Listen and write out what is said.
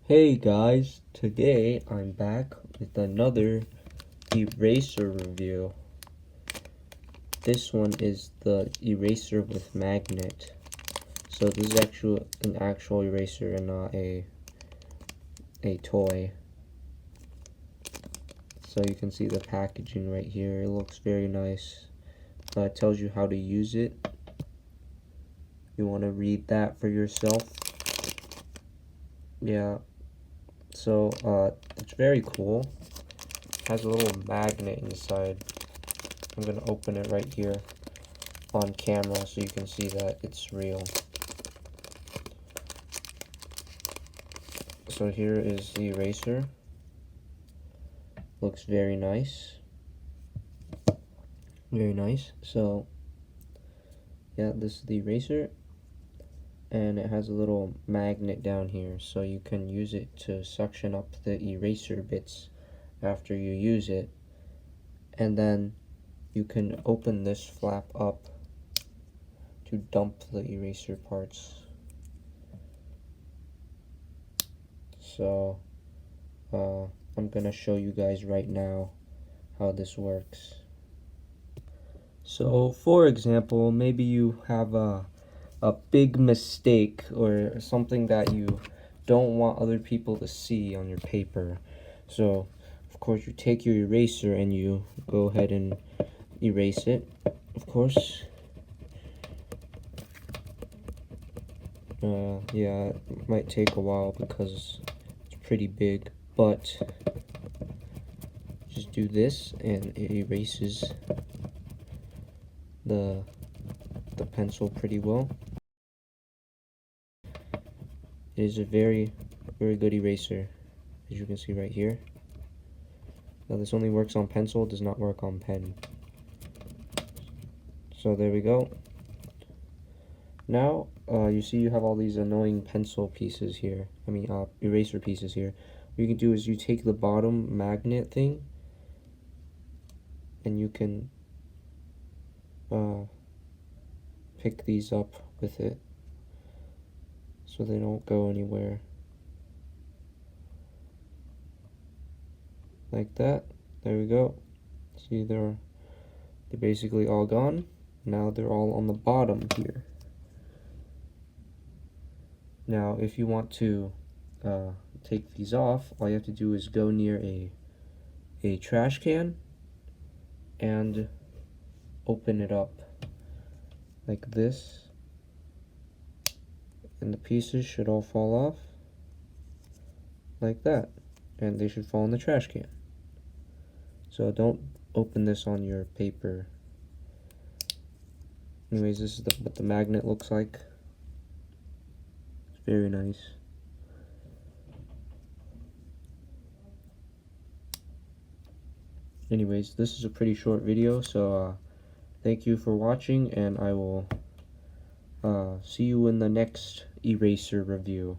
Hey guys, today I'm back with another eraser review. This one is the eraser with magnet. So this is an actual eraser and not a toy. So you can see the packaging right here. It looks very nice. It tells you how to use it. You want to read that for yourself. Yeah. So it's very cool. It has a little magnet inside. I'm going to open it right here on camera so you can see that it's real. So here is the eraser. Looks very nice. Very nice. So yeah, this is the eraser, and it has a little magnet down here so you can use it to suction up the eraser bits after you use it, and then you can open this flap up to dump the eraser parts. So I'm gonna show you guys right now how this works. So for example, maybe you have a big mistake or something that you don't want other people to see on your paper. So of course you take your eraser and you go ahead and erase it, of course. Yeah, it might take a while because it's pretty big, but just do this and it erases the pencil pretty well. It is a very good eraser, as you can see right here. Now this only works on pencil, does not work on pen. So there we go. Now you see you have all these annoying pencil pieces here, eraser pieces here. What you can do is you take the bottom magnet thing and you can pick these up with it so they don't go anywhere. Like that. There we go. See, they're basically all gone. Now they're all on the bottom here. Now if you want to take these off, all you have to do is go near a trash can and open it up like this, and the pieces should all fall off like that, and they should fall in the trash can. So don't open this on your paper. Anyways, this is what the magnet looks like. It's very nice. Anyways, this is a pretty short video, so thank you for watching, and I will see you in the next eraser review.